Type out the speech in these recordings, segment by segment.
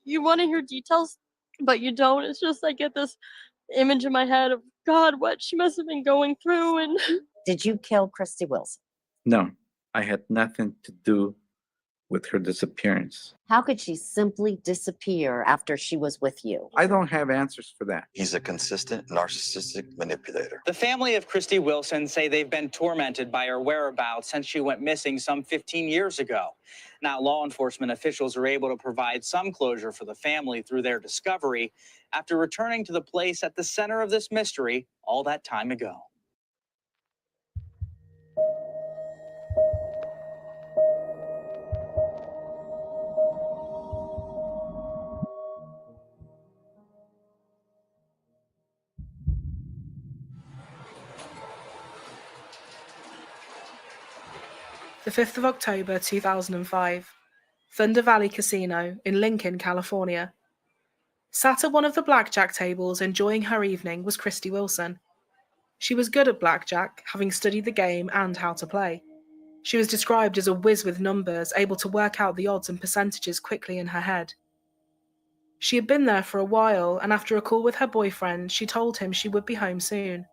you want to hear details, but you don't. It's just I get this image in my head of God, what she must have been going through. And Did you kill Christie Wilson? No, I had nothing to do with her disappearance. How could she simply disappear after she was with you? I don't have answers for that. He's a consistent narcissistic manipulator. The family of Christie Wilson say they've been tormented by her whereabouts since she went missing some 15 years ago. Now, law enforcement officials are able to provide some closure for the family through their discovery after returning to the place at the center of this mystery all that time ago. The 5th of October 2005, Thunder Valley Casino in Lincoln, California. Sat at one of the blackjack tables enjoying her evening was Christie Wilson. She was good at blackjack, having studied the game and how to play. She was described as a whiz with numbers, able to work out the odds and percentages quickly in her head. She had been there for a while, and after a call with her boyfriend, she told him she would be home soon.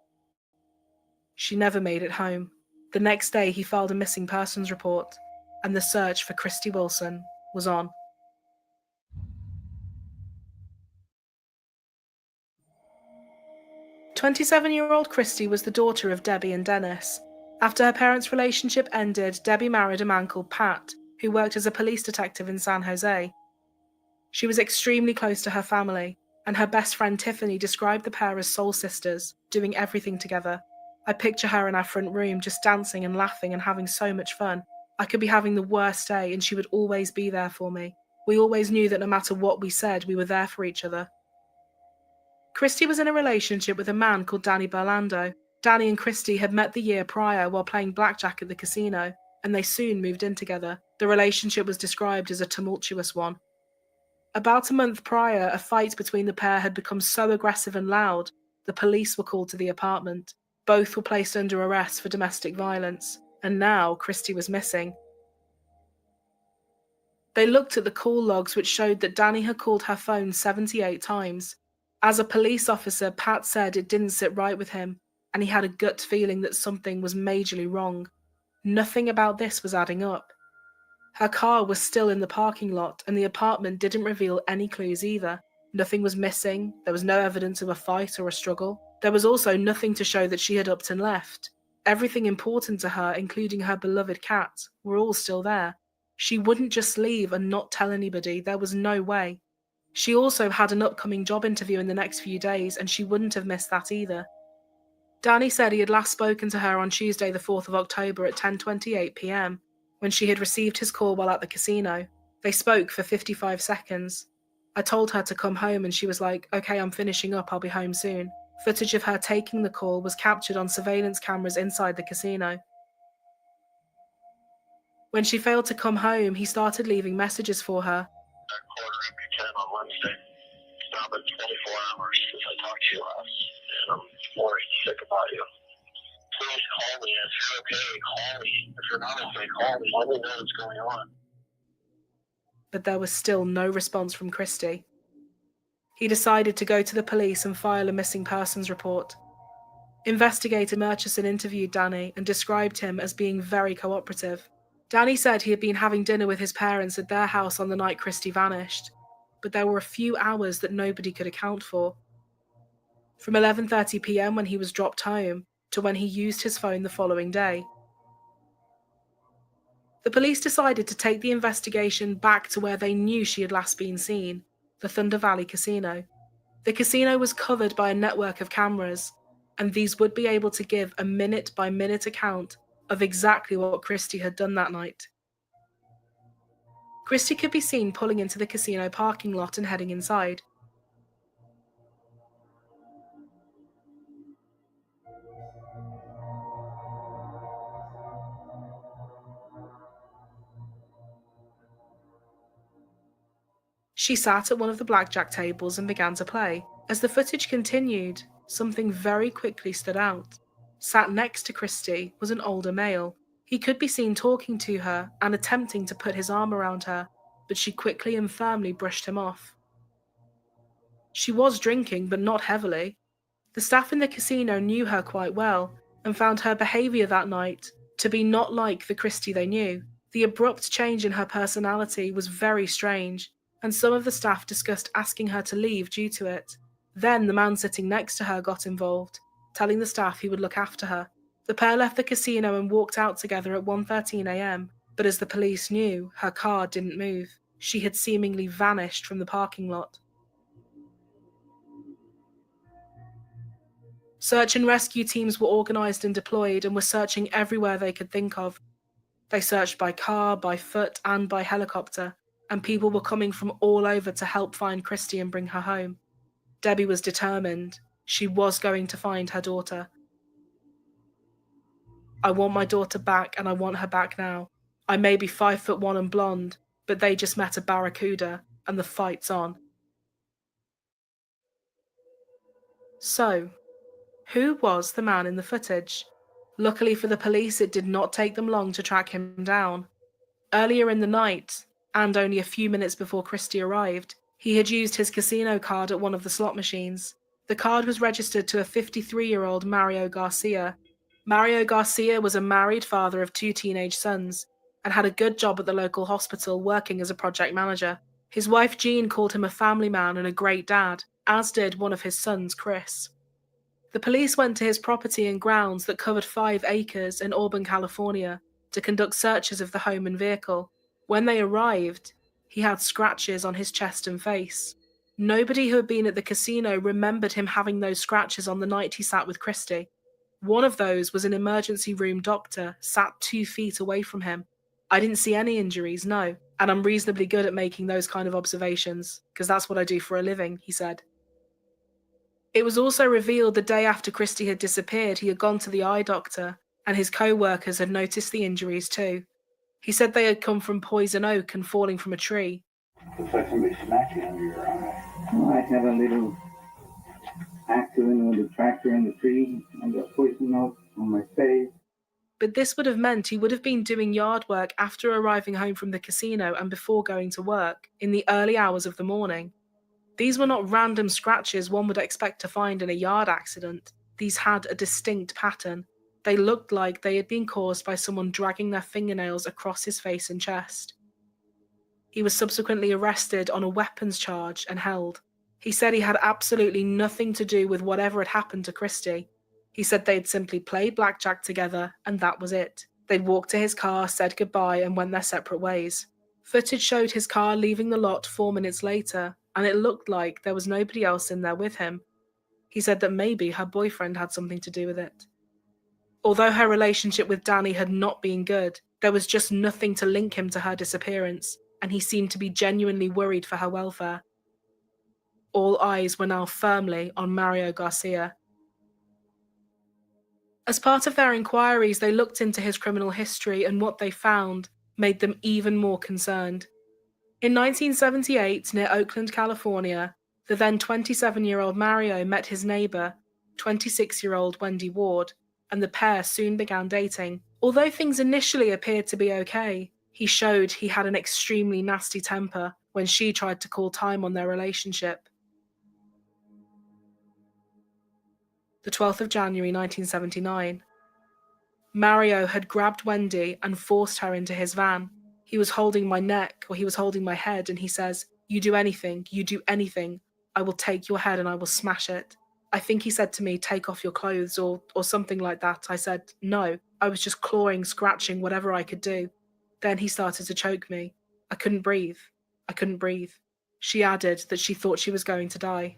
She never made it home. The next day, he filed a missing persons report, and the search for Christie Wilson was on. "27-year-old Christie was the daughter of Debbie and Dennis. After her parents' relationship ended, Debbie married a man called Pat, who worked as a police detective in San Jose. She was extremely close to her family, and her best friend Tiffany described the pair as soul sisters, doing everything together. I picture her in our front room just dancing and laughing and having so much fun. I could be having the worst day and she would always be there for me. We always knew that no matter what we said, we were there for each other." Christie was in a relationship with a man called Danny Burlando. Danny and Christie had met the year prior while playing blackjack at the casino, and they soon moved in together. The relationship was described as a tumultuous one. About a month prior, a fight between the pair had become so aggressive and loud, the police were called to the apartment. Both were placed under arrest for domestic violence, and now Christie was missing. They looked at the call logs, which showed that Danny had called her phone 78 times. As a police officer, Pat said it didn't sit right with him, and he had a gut feeling that something was majorly wrong. Nothing about this was adding up. Her car was still in the parking lot, and the apartment didn't reveal any clues either. Nothing was missing, there was no evidence of a fight or a struggle. There was also nothing to show that she had upped and left. Everything important to her, including her beloved cat, were all still there. She wouldn't just leave and not tell anybody, there was no way. She also had an upcoming job interview in the next few days, and she wouldn't have missed that either. Danny said he had last spoken to her on Tuesday the 4th of October at 10:28 p.m, when she had received his call while at the casino. They spoke for 55 seconds. I told her to come home and she was like, "Okay, I'm finishing up, I'll be home soon." Footage of her taking the call was captured on surveillance cameras inside the casino. When she failed to come home, he started leaving messages for her. At 10:15 on Wednesday. It's now been 24 hours since I talked to you last, and I'm worried sick about you. Please call me. If you're okay, call me. If you're not okay, call me. Let me know what's going on. But there was still no response from Christie. He decided to go to the police and file a missing persons report. Investigator Murchison interviewed Danny and described him as being very cooperative. Danny said he had been having dinner with his parents at their house on the night Christie vanished, but there were a few hours that nobody could account for. From 11:30 p.m. when he was dropped home to when he used his phone the following day. The police decided to take the investigation back to where they knew she had last been seen, the Thunder Valley Casino. The casino was covered by a network of cameras, and these would be able to give a minute-by-minute account of exactly what Christie had done that night. Christie could be seen pulling into the casino parking lot and heading inside. She sat at one of the blackjack tables and began to play. As the footage continued, something very quickly stood out. Sat next to Christie was an older male. He could be seen talking to her and attempting to put his arm around her, but she quickly and firmly brushed him off. She was drinking, but not heavily. The staff in the casino knew her quite well and found her behaviour that night to be not like the Christie they knew. The abrupt change in her personality was very strange, and some of the staff discussed asking her to leave due to it. Then the man sitting next to her got involved, telling the staff he would look after her. The pair left the casino and walked out together at 1:13 a.m, but as the police knew, her car didn't move. She had seemingly vanished from the parking lot. Search and rescue teams were organised and deployed and were searching everywhere they could think of. They searched by car, by foot, and by helicopter, and people were coming from all over to help find Christie and bring her home. Debbie was determined. She was going to find her daughter. I want my daughter back, and I want her back now. I may be 5'1" and blonde, but they just met a barracuda, and the fight's on. So, who was the man in the footage? Luckily for the police, it did not take them long to track him down. Earlier in the night, and only a few minutes before Christie arrived, he had used his casino card at one of the slot machines. The card was registered to a 53-year-old Mario Garcia. Mario Garcia was a married father of 2 teenage sons and had a good job at the local hospital working as a project manager. His wife Jean called him a family man and a great dad, as did one of his sons, Chris. The police went to his property and grounds that covered 5 acres in Auburn, California, to conduct searches of the home and vehicle. When they arrived, he had scratches on his chest and face. Nobody who had been at the casino remembered him having those scratches on the night he sat with Christie. One of those was an emergency room doctor sat 2 feet away from him. I didn't see any injuries, no, and I'm reasonably good at making those kind of observations, because that's what I do for a living, he said. It was also revealed the day after Christie had disappeared, he had gone to the eye doctor, and his co-workers had noticed the injuries too. He said they had come from poison oak and falling from a tree. Looks like somebody smacked you under your eye. Well, I had a little accident with a tractor in the tree. I got poison oak on my face. But this would have meant he would have been doing yard work after arriving home from the casino and before going to work, in the early hours of the morning. These were not random scratches one would expect to find in a yard accident. These had a distinct pattern. They looked like they had been caused by someone dragging their fingernails across his face and chest. He was subsequently arrested on a weapons charge and held. He said he had absolutely nothing to do with whatever had happened to Christie. He said they'd simply played blackjack together and that was it. They'd walked to his car, said goodbye, and went their separate ways. Footage showed his car leaving the lot 4 minutes later, and it looked like there was nobody else in there with him. He said that maybe her boyfriend had something to do with it. Although her relationship with Danny had not been good, there was just nothing to link him to her disappearance, and he seemed to be genuinely worried for her welfare. All eyes were now firmly on Mario Garcia. As part of their inquiries, they looked into his criminal history, and what they found made them even more concerned. In 1978, near Oakland, California, the then 27-year-old Mario met his neighbor, 26-year-old Wendy Ward, and the pair soon began dating. Although things initially appeared to be okay, he showed he had an extremely nasty temper when she tried to call time on their relationship. The 12th of January 1979. Mario had grabbed Wendy and forced her into his van. He was holding my neck, or he was holding my head, and he says, you do anything, I will take your head and I will smash it. I think he said to me, take off your clothes, or something like that. I said, no, I was just clawing, scratching, whatever I could do. Then he started to choke me. I couldn't breathe. She added that she thought she was going to die.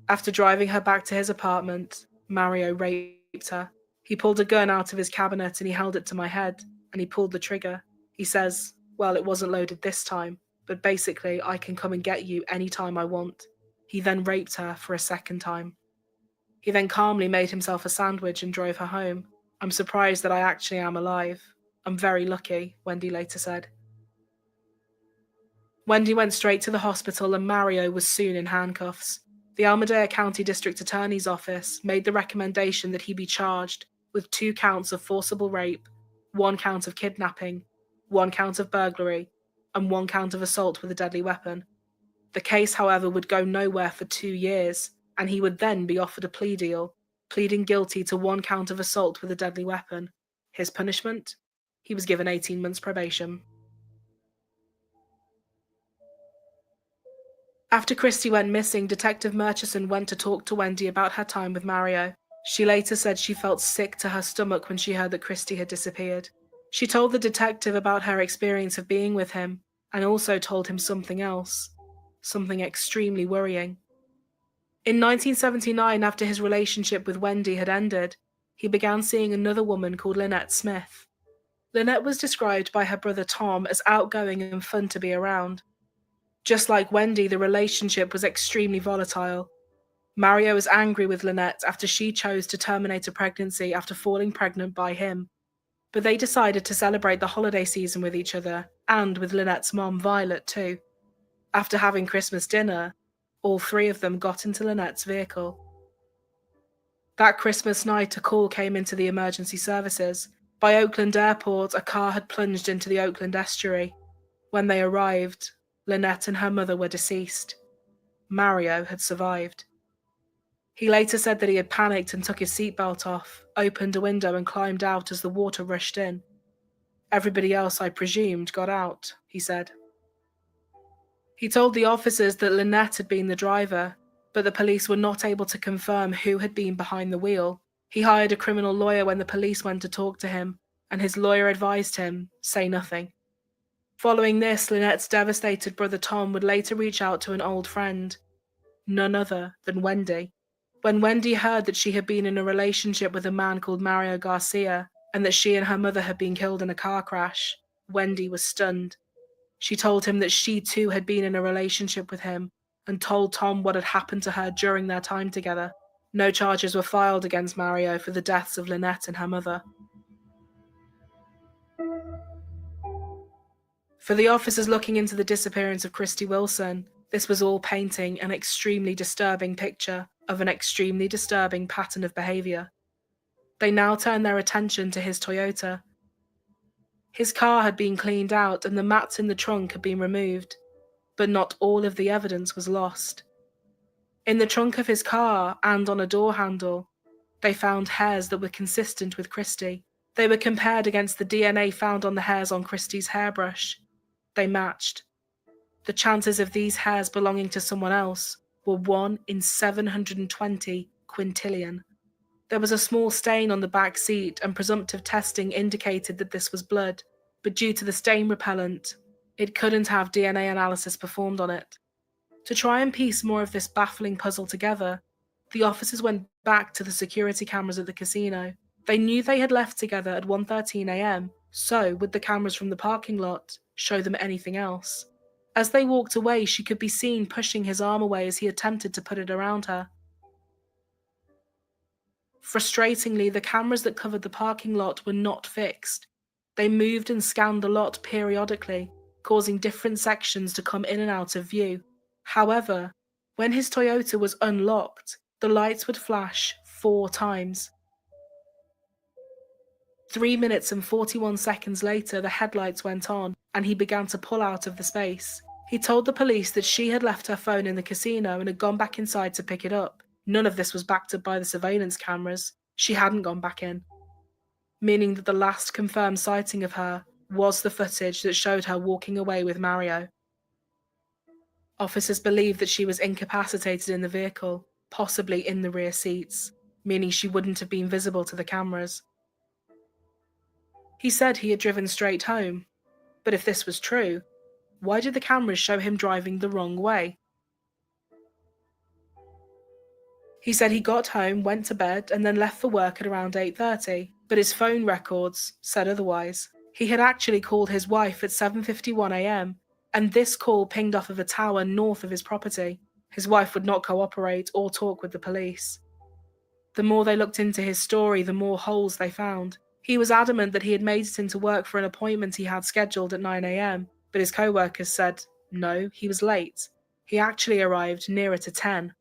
After driving her back to his apartment, Mario raped her. He pulled a gun out of his cabinet and he held it to my head, and he pulled the trigger. He says, well, it wasn't loaded this time, but basically I can come and get you anytime I want. He then raped her for a second time. He then calmly made himself a sandwich and drove her home. I'm surprised that I actually am alive. I'm very lucky, Wendy later said. Wendy went straight to the hospital and Mario was soon in handcuffs. The Amadeo County District Attorney's Office made the recommendation that he be charged with 2 counts of forcible rape, 1 count of kidnapping, 1 count of burglary, and 1 count of assault with a deadly weapon. The case, however, would go nowhere for 2 years, and he would then be offered a plea deal, pleading guilty to 1 count of assault with a deadly weapon. His punishment? He was given 18 months probation. After Christie went missing, Detective Murchison went to talk to Wendy about her time with Mario. She later said she felt sick to her stomach when she heard that Christie had disappeared. She told the detective about her experience of being with him, and also told him something else. Something extremely worrying. In 1979, after his relationship with Wendy had ended, he began seeing another woman called Lynette Smith. Lynette was described by her brother Tom as outgoing and fun to be around. Just like Wendy, the relationship was extremely volatile. Mario was angry with Lynette after she chose to terminate a pregnancy after falling pregnant by him. But they decided to celebrate the holiday season with each other, and with Lynette's mom, Violet, too. After having Christmas dinner, all 3 of them got into Lynette's vehicle. That Christmas night, a call came into the emergency services. By Oakland Airport, a car had plunged into the Oakland estuary. When they arrived, Lynette and her mother were deceased. Mario had survived. He later said that he had panicked and took his seatbelt off, opened a window and climbed out as the water rushed in. Everybody else, I presumed, got out, he said. He told the officers that Lynette had been the driver, but the police were not able to confirm who had been behind the wheel. He hired a criminal lawyer when the police went to talk to him, and his lawyer advised him, say nothing. Following this, Lynette's devastated brother Tom would later reach out to an old friend, none other than Wendy. When Wendy heard that she had been in a relationship with a man called Mario Garcia, and that she and her mother had been killed in a car crash, Wendy was stunned. She told him that she too had been in a relationship with him, and told Tom what had happened to her during their time together. No charges were filed against Mario for the deaths of Lynette and her mother. For the officers looking into the disappearance of Christie Wilson, this was all painting an extremely disturbing picture of an extremely disturbing pattern of behaviour. They now turned their attention to his Toyota. His car had been cleaned out and the mats in the trunk had been removed, but not all of the evidence was lost. In the trunk of his car and on a door handle, they found hairs that were consistent with Christie. They were compared against the DNA found on the hairs on Christie's hairbrush. They matched. The chances of these hairs belonging to someone else were 1 in 720 quintillion. There was a small stain on the back seat, and presumptive testing indicated that this was blood, but due to the stain repellent, it couldn't have DNA analysis performed on it. To try and piece more of this baffling puzzle together, the officers went back to the security cameras at the casino. They knew they had left together at 1:13 a.m, so would the cameras from the parking lot show them anything else? As they walked away, she could be seen pushing his arm away as he attempted to put it around her. Frustratingly, the cameras that covered the parking lot were not fixed. They moved and scanned the lot periodically, causing different sections to come in and out of view. However, when his Toyota was unlocked, the lights would flash 4 times. 3 minutes and 41 seconds later, the headlights went on, and he began to pull out of the space. He told the police that she had left her phone in the casino and had gone back inside to pick it up. None of this was backed up by the surveillance cameras. She hadn't gone back in, meaning that the last confirmed sighting of her was the footage that showed her walking away with Mario. Officers believe that she was incapacitated in the vehicle, possibly in the rear seats, meaning she wouldn't have been visible to the cameras. He said he had driven straight home, but if this was true, why did the cameras show him driving the wrong way? He said he got home, went to bed, and then left for work at around 8:30, but his phone records said otherwise. He had actually called his wife at 7:51 a.m, and this call pinged off of a tower north of his property. His wife would not cooperate or talk with the police. The more they looked into his story, the more holes they found. He was adamant that he had made it into work for an appointment he had scheduled at 9 a.m, but his co-workers said, no, he was late. He actually arrived nearer to 10.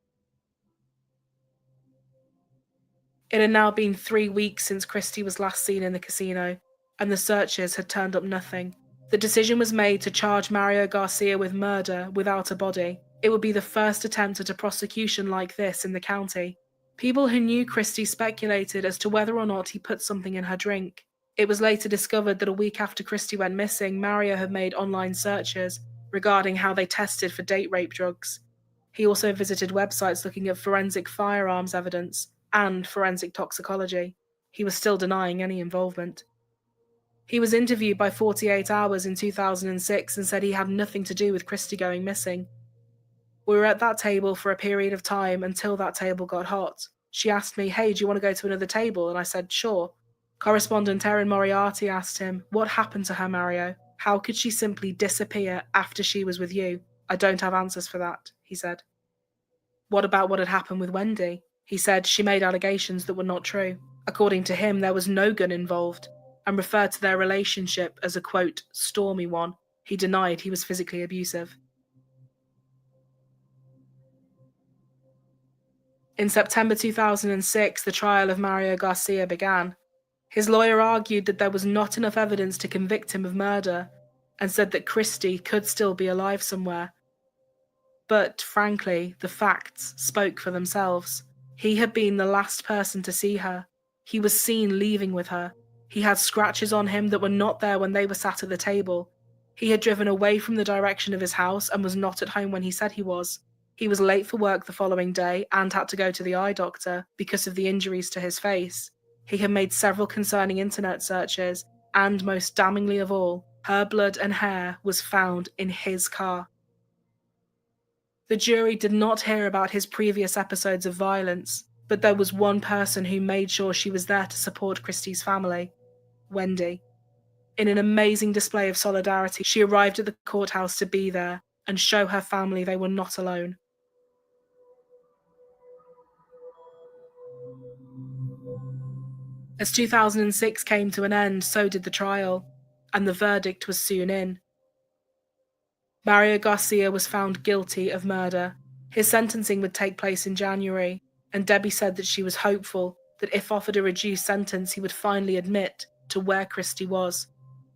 It had now been 3 weeks since Christie was last seen in the casino, and the searchers had turned up nothing. The decision was made to charge Mario Garcia with murder without a body. It would be the first attempt at a prosecution like this in the county. People who knew Christie speculated as to whether or not he put something in her drink. It was later discovered that a week after Christie went missing, Mario had made online searches regarding how they tested for date rape drugs. He also visited websites looking at forensic firearms evidence and forensic toxicology. He was still denying any involvement. He was interviewed by 48 Hours in 2006 and said he had nothing to do with Christie going missing. We were at that table for a period of time until that table got hot. She asked me, "Hey, do you want to go to another table?" And I said, "Sure." Correspondent Erin Moriarty asked him, "What happened to her, Mario? How could she simply disappear after she was with you?" "I don't have answers for that," he said. What about what had happened with Wendy? He said she made allegations that were not true. According to him, there was no gun involved, and referred to their relationship as a, quote, stormy one. He denied he was physically abusive. In September 2006, the trial of Mario Garcia began. His lawyer argued that there was not enough evidence to convict him of murder, and said that Christie could still be alive somewhere. But, frankly, the facts spoke for themselves. He had been the last person to see her. He was seen leaving with her. He had scratches on him that were not there when they were sat at the table. He had driven away from the direction of his house and was not at home when he said he was. He was late for work the following day and had to go to the eye doctor because of the injuries to his face. He had made several concerning internet searches, and most damningly of all, her blood and hair was found in his car. The jury did not hear about his previous episodes of violence, but there was one person who made sure she was there to support Christie's family, Wendy. In an amazing display of solidarity, she arrived at the courthouse to be there and show her family they were not alone. As 2006 came to an end, so did the trial, and the verdict was soon in. Mario Garcia was found guilty of murder. His sentencing would take place in January, and Debbie said that she was hopeful that if offered a reduced sentence, he would finally admit to where Christie was,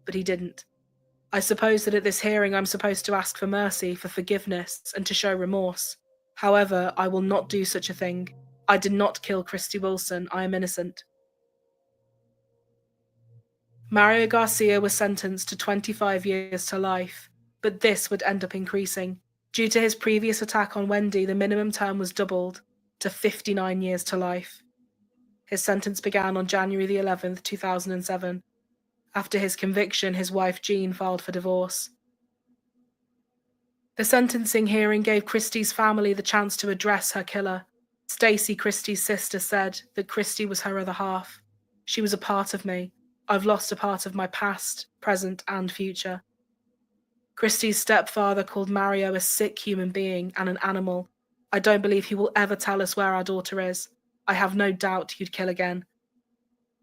but he didn't. I suppose that at this hearing I'm supposed to ask for mercy, for forgiveness, and to show remorse. However, I will not do such a thing. I did not kill Christie Wilson. I am innocent. Mario Garcia was sentenced to 25 years to life, but this would end up increasing. Due to his previous attack on Wendy, the minimum term was doubled to 59 years to life. His sentence began on January the 11th, 2007. After his conviction, his wife Jean filed for divorce. The sentencing hearing gave Christie's family the chance to address her killer. Stacey, Christie's sister, said that Christie was her other half. "She was a part of me. I've lost a part of my past, present, and future." Christie's stepfather called Mario a sick human being and an animal. "I don't believe he will ever tell us where our daughter is. I have no doubt he'd kill again."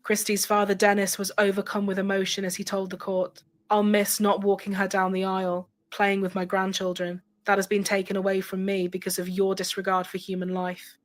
Christie's father, Dennis, was overcome with emotion as he told the court, "I'll miss not walking her down the aisle, playing with my grandchildren. That has been taken away from me because of your disregard for human life."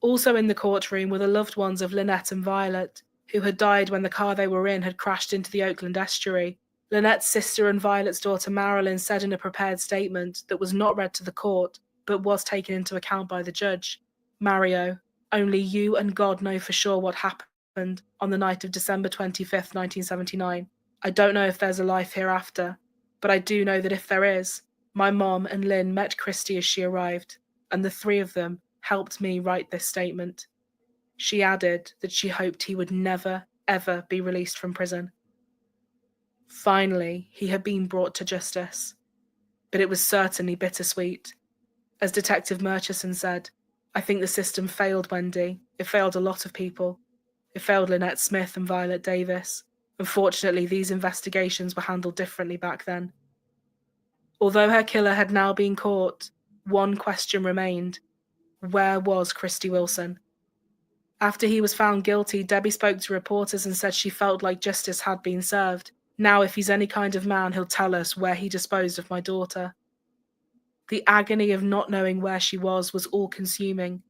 Also in the courtroom were the loved ones of Lynette and Violet, who had died when the car they were in had crashed into the Oakland estuary. Lynette's sister and Violet's daughter Marilyn said in a prepared statement that was not read to the court, but was taken into account by the judge, "Mario, only you and God know for sure what happened on the night of December 25th, 1979. I don't know if there's a life hereafter, but I do know that if there is, my mom and Lynn met Christie as she arrived, and the three of them helped me write this statement." She added that she hoped he would never, ever be released from prison. Finally, he had been brought to justice. But it was certainly bittersweet. As Detective Murchison said, "I think the system failed Wendy. It failed a lot of people. It failed Lynette Smith and Violet Davis. Unfortunately, these investigations were handled differently back then." Although her killer had now been caught, one question remained. Where was Christie Wilson? After he was found guilty, Debbie spoke to reporters and said she felt like justice had been served. "Now, if he's any kind of man, he'll tell us where he disposed of my daughter." The agony of not knowing where she was all-consuming.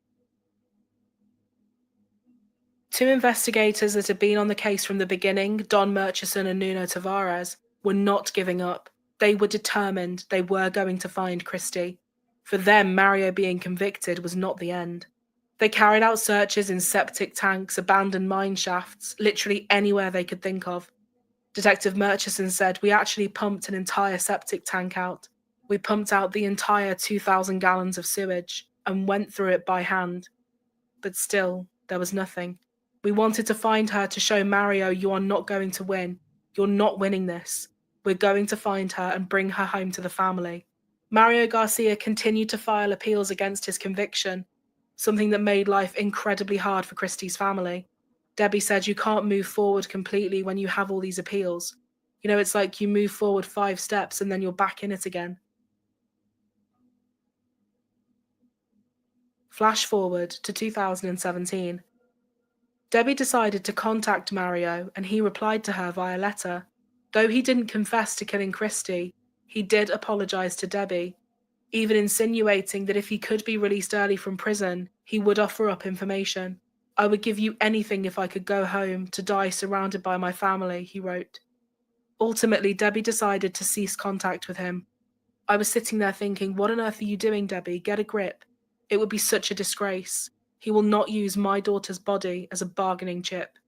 Two investigators that had been on the case from the beginning, Don Murchison and Nuno Tavares, were not giving up. They were determined they were going to find Christie. For them, Mario being convicted was not the end. They carried out searches in septic tanks, abandoned mine shafts, literally anywhere they could think of. Detective Murchison said, "We actually pumped an entire septic tank out. We pumped out the entire 2,000 gallons of sewage and went through it by hand. But still, there was nothing. We wanted to find her to show Mario, you are not going to win. You're not winning this. We're going to find her and bring her home to the family." Mario Garcia continued to file appeals against his conviction, something that made life incredibly hard for Christie's family. Debbie said, "You can't move forward completely when you have all these appeals. You know, it's like you move forward 5 steps and then you're back in it again." Flash forward to 2017. Debbie decided to contact Mario and he replied to her via letter. Though he didn't confess to killing Christie, he did apologize to Debbie, even insinuating that if he could be released early from prison, he would offer up information. "I would give you anything if I could go home to die surrounded by my family," he wrote. Ultimately, Debbie decided to cease contact with him. "I was sitting there thinking, what on earth are you doing, Debbie? Get a grip. It would be such a disgrace. He will not use my daughter's body as a bargaining chip."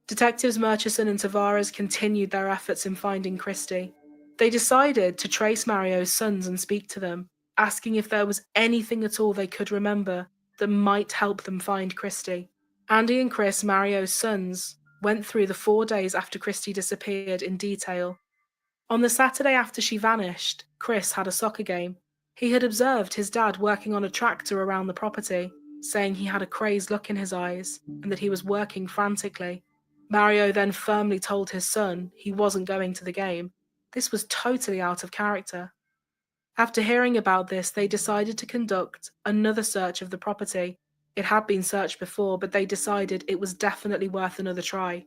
Detectives Murchison and Tavares continued their efforts in finding Christie. They decided to trace Mario's sons and speak to them, asking if there was anything at all they could remember that might help them find Christie. Andy and Chris, Mario's sons, went through the 4 days after Christie disappeared in detail. On the Saturday after she vanished, Chris had a soccer game. He had observed his dad working on a tractor around the property, saying he had a crazed look in his eyes and that he was working frantically. Mario then firmly told his son he wasn't going to the game. This was totally out of character. After hearing about this, they decided to conduct another search of the property. It had been searched before, but they decided it was definitely worth another try.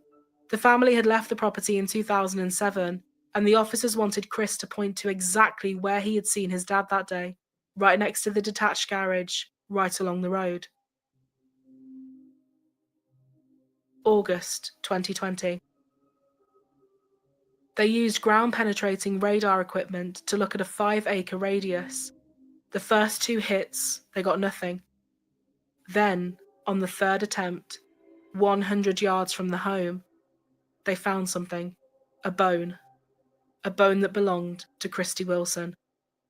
The family had left the property in 2007, and the officers wanted Chris to point to exactly where he had seen his dad that day, right next to the detached garage, right along the road. August 2020. They used ground-penetrating radar equipment to look at a 5-acre radius. The first 2 hits, they got nothing. Then, on the 3rd attempt, 100 yards from the home, they found something. A bone. A bone that belonged to Christie Wilson.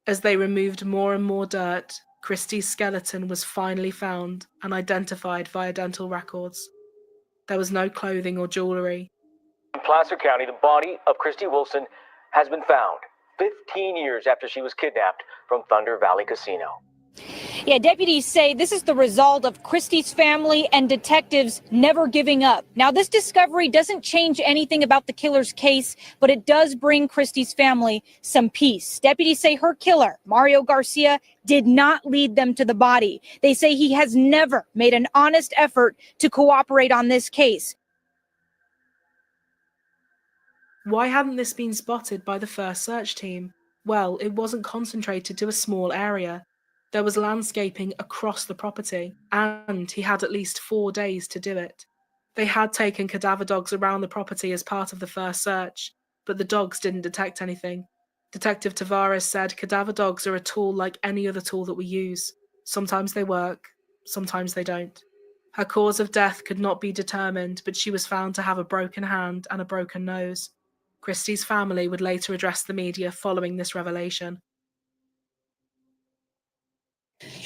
As they removed more and more dirt, Christie's skeleton was finally found and identified via dental records. There was no clothing or jewelry. In Placer County, the body of Christie Wilson has been found 15 years after she was kidnapped from Thunder Valley Casino. Yeah, deputies say this is the result of Christie's family and detectives never giving up. Now, this discovery doesn't change anything about the killer's case, but it does bring Christie's family some peace. Deputies say her killer, Mario Garcia, did not lead them to the body. They say he has never made an honest effort to cooperate on this case. Why hadn't this been spotted by the first search team? Well, it wasn't concentrated to a small area. There was landscaping across the property, and he had at least 4 days to do it. They had taken cadaver dogs around the property as part of the first search, but the dogs didn't detect anything. Detective Tavares said cadaver dogs are a tool like any other tool that we use. Sometimes they work, sometimes they don't. Her cause of death could not be determined, but she was found to have a broken hand and a broken nose. Christie's family would later address the media following this revelation.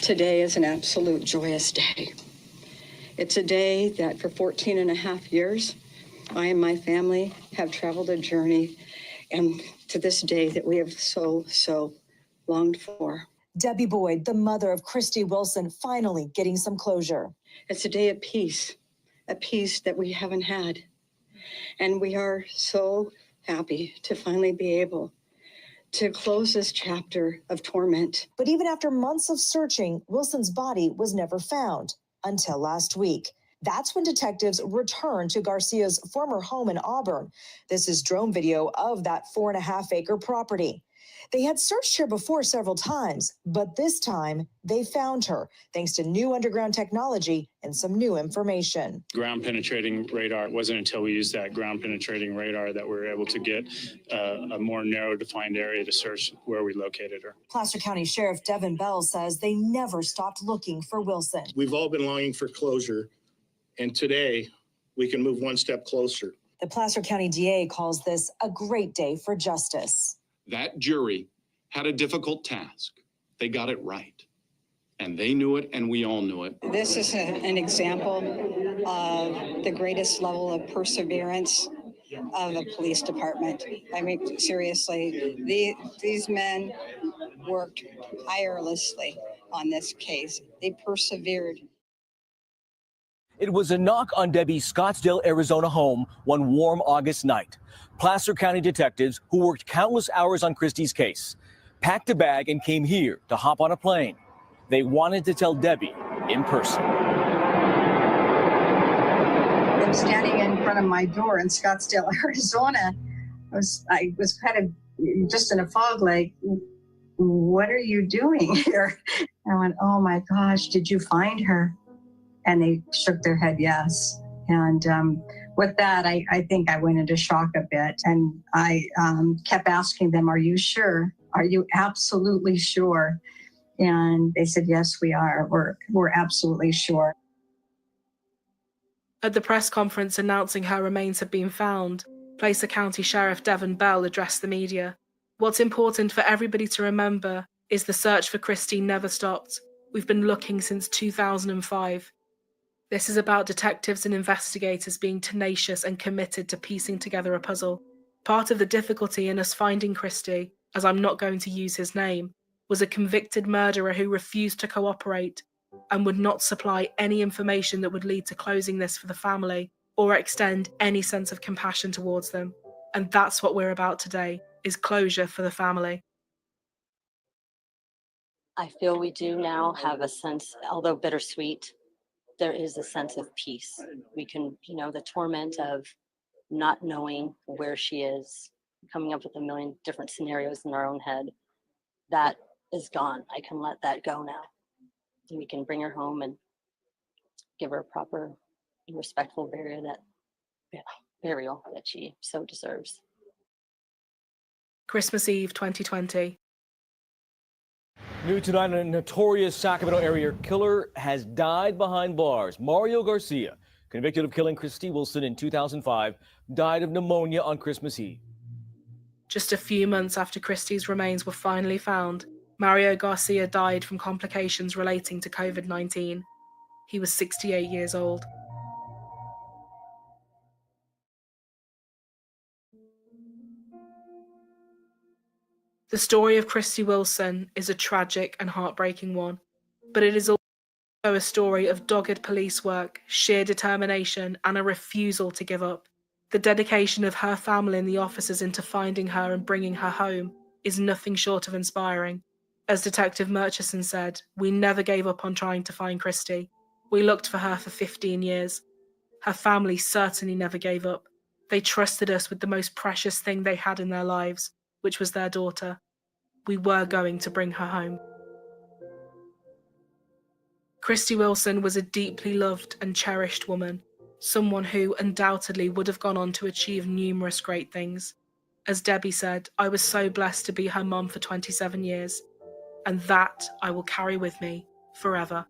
Today is an absolute joyous day. It's a day that for 14 and a half years, I and my family have traveled a journey, and to this day that we have so longed for. Debbie Boyd, the mother of Christie Wilson, finally getting some closure. It's a day of peace, a peace that we haven't had. And we are so happy to finally be able to close this chapter of torment. But even after months of searching, Wilson's body was never found until last week. That's when detectives returned to Garcia's former home in Auburn. This is drone video of that 4.5-acre property. They had searched her before several times, but this time they found her thanks to new underground technology and some new information. Ground penetrating radar. It wasn't until we used that ground penetrating radar that we were able to get a more narrow defined area to search where we located her. Placer County Sheriff Devin Bell says they never stopped looking for Wilson. We've all been longing for closure, and today we can move one step closer. The Placer County DA calls this a great day for justice. That jury had a difficult task. They got it right. And they knew it, and we all knew it. This is an example of the greatest level of perseverance of the police department. I mean, seriously, these men worked tirelessly on this case. They persevered. It was a knock on Debbie's Scottsdale, Arizona home one warm August night. Placer County detectives, who worked countless hours on Christie's case, packed a bag and came here to hop on a plane. They wanted to tell Debbie in person. I'm standing in front of my door in Scottsdale, Arizona. I was kind of just in a fog, like, what are you doing here? I went, oh my gosh, did you find her? And they shook their head yes. And with that, I think I went into shock a bit. And I kept asking them, are you sure? Are you absolutely sure? And they said, yes, we are. We're absolutely sure. At the press conference announcing her remains had been found, Placer County Sheriff Devin Bell addressed the media. What's important for everybody to remember is the search for Christie never stopped. We've been looking since 2005. This is about detectives and investigators being tenacious and committed to piecing together a puzzle. Part of the difficulty in us finding Christie, as I'm not going to use his name, was a convicted murderer who refused to cooperate and would not supply any information that would lead to closing this for the family or extend any sense of compassion towards them. And that's what we're about today, is closure for the family. I feel we do now have a sense, although bittersweet, there is a sense of peace. We can, the torment of not knowing where she is, coming up with a million different scenarios in our own head, that is gone. I can let that go now. We can bring her home and give her a proper, respectful burial that she so deserves. Christmas Eve 2020. New tonight, a notorious Sacramento area killer has died behind bars. Mario Garcia, convicted of killing Christie Wilson in 2005, died of pneumonia on Christmas Eve. Just a few months after Christie's remains were finally found, Mario Garcia died from complications relating to COVID-19. He was 68 years old. The story of Christie Wilson is a tragic and heartbreaking one, but it is also a story of dogged police work, sheer determination, and a refusal to give up. The dedication of her family and the officers into finding her and bringing her home is nothing short of inspiring. As Detective Murchison said, we never gave up on trying to find Christie. We looked for her for 15 years. Her family certainly never gave up. They trusted us with the most precious thing they had in their lives, which was their daughter. We were going to bring her home. Christie Wilson was a deeply loved and cherished woman, someone who undoubtedly would have gone on to achieve numerous great things. As Debbie said, I was so blessed to be her mum for 27 years, and that I will carry with me forever.